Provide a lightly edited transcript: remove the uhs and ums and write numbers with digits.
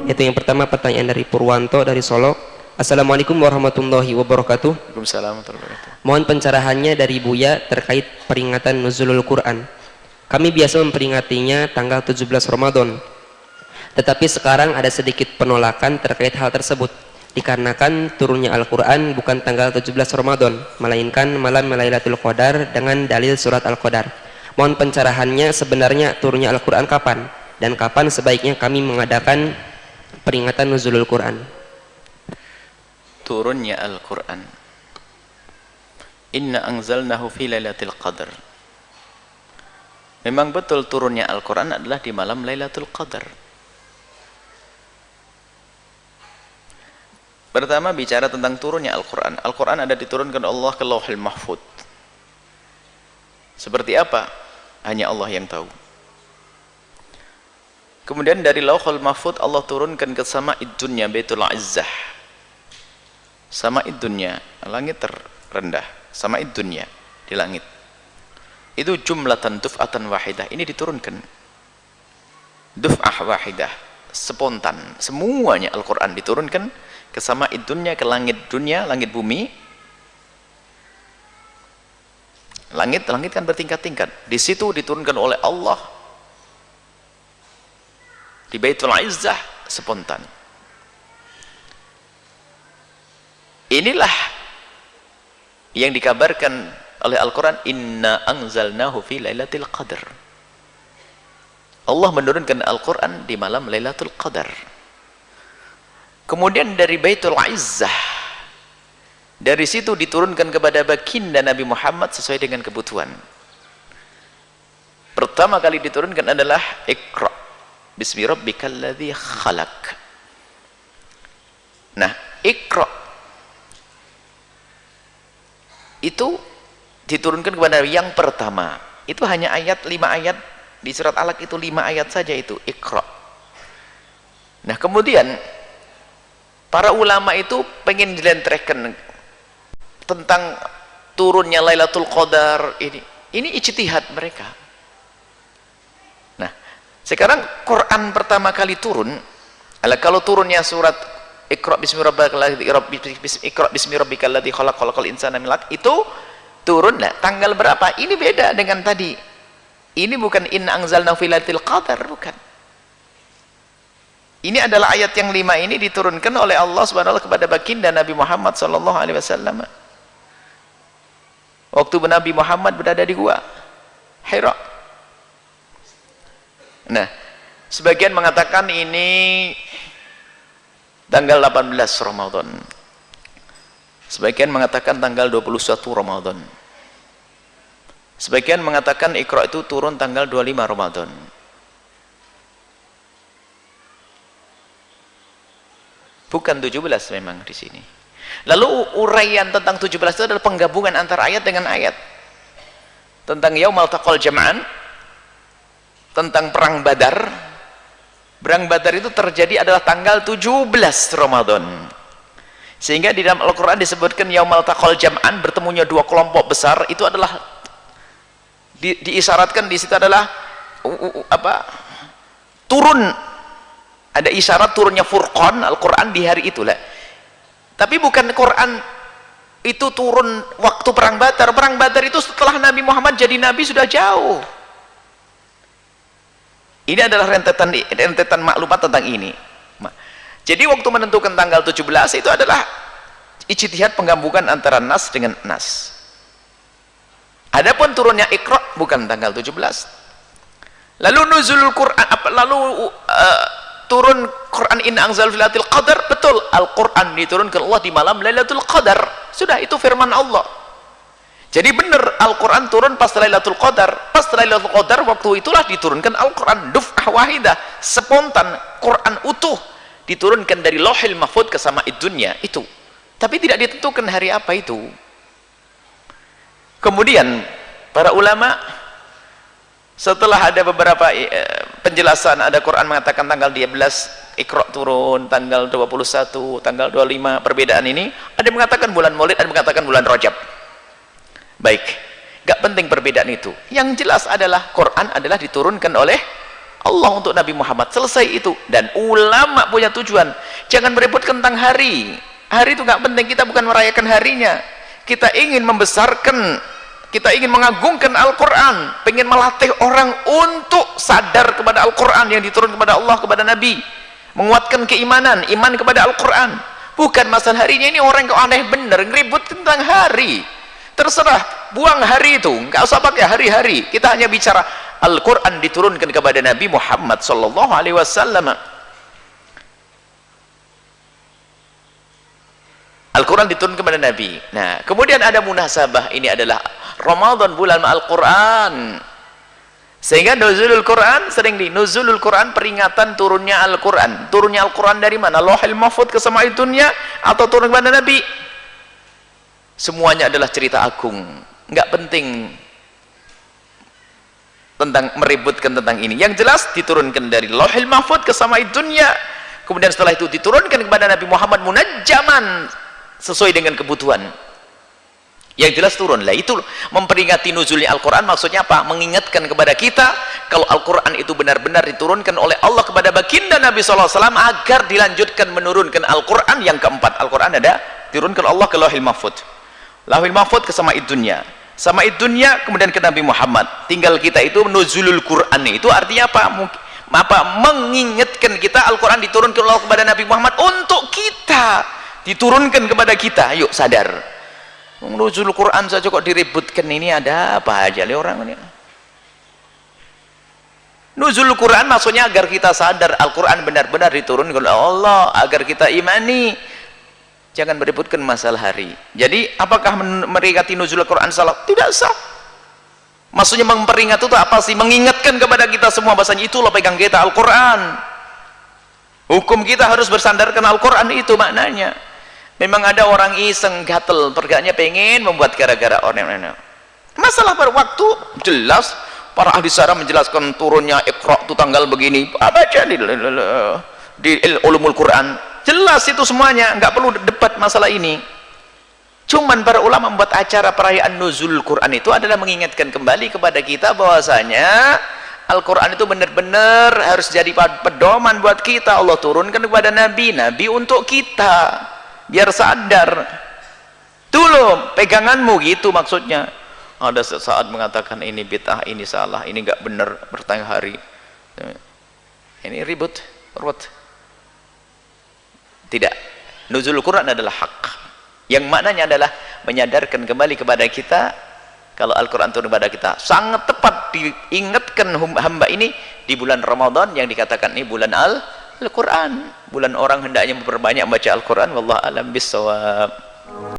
Yaitu yang pertama pertanyaan dari Purwanto dari Solo. Assalamualaikum warahmatullahi wabarakatuh. Waalaikumsalam warahmatullahi wabarakatuh. Mohon pencerahannya dari Buya terkait peringatan nuzulul Quran. Kami biasa memperingatinya tanggal 17 Ramadan. Tetapi sekarang ada sedikit penolakan terkait hal tersebut, dikarenakan turunnya Al-Quran bukan tanggal 17 Ramadan, melainkan malam Lailatul Qadar dengan dalil surat Al-Qadar. Mohon pencerahannya, sebenarnya turunnya Al-Quran kapan? Dan kapan sebaiknya kami mengadakan peringatan nuzulul Quran? Turunnya Al-Quran, Inna anzalnahu fi Lailatul Qadar. Memang betul turunnya Al-Quran adalah di malam Lailatul Qadar. Pertama bicara tentang turunnya Al-Quran. Al-Quran ada diturunkan Allah ke Lauhul Mahfuz. Seperti apa? Hanya Allah yang tahu. Kemudian dari Lauhul Mahfuz Allah turunkan ke Sama'id Dunya, Baitul Izzah. Sama'id Dunya, langit terendah. Sama'id Dunya, di langit. Itu jumlatan duf'atan wahidah. Ini diturunkan. Duf'ah wahidah, spontan. Semuanya Al-Quran diturunkan ke Sama'id Dunya, ke langit dunia, langit bumi. Langit kan bertingkat-tingkat. Di situ diturunkan oleh Allah di Baitul Izzah spontan. Inilah yang dikabarkan oleh Al-Quran, Inna anzalnahu fi Lailatul Qadar. Allah menurunkan Al-Quran di malam Lailatul Qadar. Kemudian dari Baitul Izzah, dari situ diturunkan kepada baginda Nabi Muhammad sesuai dengan kebutuhan. Pertama kali diturunkan adalah Iqra bismi rabbikal ladzi khalaq. Nah, Iqra itu diturunkan kepada yang pertama. Itu hanya ayat 5 ayat di surat Alaq, itu 5 ayat saja itu Iqra. Nah, kemudian para ulama itu pengen dilentrehkan tentang turunnya Lailatul Qadar ini. Ini ijtihad mereka. Nah, sekarang Quran pertama kali turun, kalau turunnya surat Iqra bismi rabbikal ladzi khalaq, khalaqal insana min 'alaq, itu turun tanggal berapa? Ini beda dengan tadi. Ini bukan inna anzalnahu fi Lailatul Qadar, bukan. Ini adalah ayat yang 5 ini diturunkan oleh Allah Subhanahu wa taala kepada baginda Nabi Muhammad sallallahu alaihi wasallam. Waktu Nabi Muhammad berada di gua Hira. Nah, sebagian mengatakan ini tanggal 18 Ramadan. Sebagian mengatakan tanggal 21 Ramadan. Sebagian mengatakan Iqra itu turun tanggal 25 Ramadan. Bukan 17 memang di sini. Lalu uraian tentang 17 itu adalah penggabungan antara ayat dengan ayat. Tentang Yaumal Taqal Jam'an, tentang perang Badar. Perang Badar itu terjadi adalah tanggal 17 Ramadan. Sehingga di dalam Al-Qur'an disebutkan Yaumal Taqal Jam'an, bertemunya dua kelompok besar, itu adalah diisyaratkan di situ adalah turun. Ada isyarat turunnya Furqan Al-Quran di hari itulah. Tapi bukan Quran itu turun waktu perang Badar. Perang Badar itu setelah Nabi Muhammad jadi Nabi sudah jauh. Ini adalah rentetan maklumat tentang ini. Jadi waktu menentukan tanggal 17 itu adalah ijtihad penggabungan antara nas dengan nas. Adapun turunnya Iqra bukan tanggal 17. Lalu nuzulul Quran, turun Quran Inna anzalnahu fi Lailatul Qadar, betul, Al-Quran diturunkan Allah di malam Lailatul Qadar. Sudah, itu firman Allah. Jadi benar Al-Quran turun pas Lailatul Qadar. Pas Lailatul Qadar waktu itulah diturunkan Al-Quran duf'ah wahidah, spontan, Quran utuh diturunkan dari Lauhul Mahfuz ke Sama'id Dunya itu. Tapi tidak ditentukan hari apa itu. Kemudian para ulama setelah ada beberapa penjelasan, ada Quran mengatakan tanggal 12 Iqra turun, tanggal 21, tanggal 25, perbedaan ini. Ada yang mengatakan bulan Maulid, ada yang mengatakan bulan Rajab. Baik, gak penting perbedaan itu. Yang jelas adalah Quran adalah diturunkan oleh Allah untuk Nabi Muhammad, selesai itu. Dan ulama punya tujuan, jangan beributkan tentang hari itu nggak penting, kita bukan merayakan harinya, kita ingin membesarkan, kita ingin mengagungkan Al-Quran, pengen melatih orang untuk sadar kepada Al-Quran yang diturunkan kepada Allah, kepada Nabi, menguatkan keimanan, iman kepada Al-Quran. Bukan masalah harinya. Ini orang kok aneh bener ngeribut tentang hari. Terserah, buang hari itu, nggak usah pakai hari-hari. Kita hanya bicara Al-Quran diturunkan kepada Nabi Muhammad sallallahu alaihi wasallam. Al-Quran diturunkan kepada Nabi. Nah, kemudian ada munasabah, ini adalah Ramadan, bulan Al-Quran. Sehingga nuzulul Quran sering nuzulul Quran, peringatan turunnya Al-Quran. Turunnya Al-Quran dari mana? Lauhil Mahfuz ke sama'id dunya atau turun kepada Nabi? Semuanya adalah cerita agung. Nggak penting tentang meributkan tentang ini. Yang jelas diturunkan dari Lauhil Mahfuz ke sama'id dunya. Kemudian setelah itu diturunkan kepada Nabi Muhammad munajjaman sesuai dengan kebutuhan. Yang jelas turun. Lah itu memperingati nuzulnya Al-Quran, maksudnya apa? Mengingatkan kepada kita kalau Al-Quran itu benar-benar diturunkan oleh Allah kepada baginda Nabi SAW agar dilanjutkan menurunkan Al-Quran yang keempat. Al-Quran ada diturunkan Allah ke Lauhil Mahfuz. Lauhil Mahfuz ke sama'id dunya. Sama'id dunya kemudian ke Nabi Muhammad. Tinggal kita itu nuzulul Quran itu artinya apa? Mengingatkan kita Al-Quran diturunkan Allah kepada Nabi Muhammad untuk kita, diturunkan kepada kita. Yuk sadar. Nuzul Quran saja kok diributkan, ini ada apa aja nih orang ini. Nuzul Quran maksudnya agar kita sadar Al-Quran benar-benar diturunkan oleh Allah, agar kita imani. Jangan beributkan masalah hari. Jadi apakah meringati nuzul Quran salah? Tidak sah. Maksudnya memperingati itu apa sih? Mengingatkan kepada kita semua bahasanya itulah pegang kita Al-Quran. Hukum kita harus bersandarkan Al-Quran, itu maknanya. Memang ada orang iseng gatel, pergaknya pengen membuat gara-gara orang. Masalah pada waktu jelas para ahli syarah menjelaskan turunnya Iqra itu tanggal begini. Baca di Ulumul Quran, jelas itu semuanya, nggak perlu debat masalah ini. Cuman para ulama membuat acara perayaan nuzul Quran itu adalah mengingatkan kembali kepada kita bahwasanya Al-Quran itu benar-benar harus jadi pedoman buat kita. Allah turunkan kepada Nabi untuk kita, biar sadar. Dulu peganganmu gitu maksudnya. Ada sesaat mengatakan ini bid'ah, ini salah, ini nggak benar, bertanya hari. Ini ribut. Tidak. Nuzul Quran adalah hak. Yang maknanya adalah menyadarkan kembali kepada kita kalau Al-Quran turun kepada kita. Sangat tepat diingatkan hamba ini di bulan Ramadan yang dikatakan ini bulan Al-Quran. Bulan orang hendaknya memperbanyak membaca Al-Quran. Wallahu a'lam bishawab.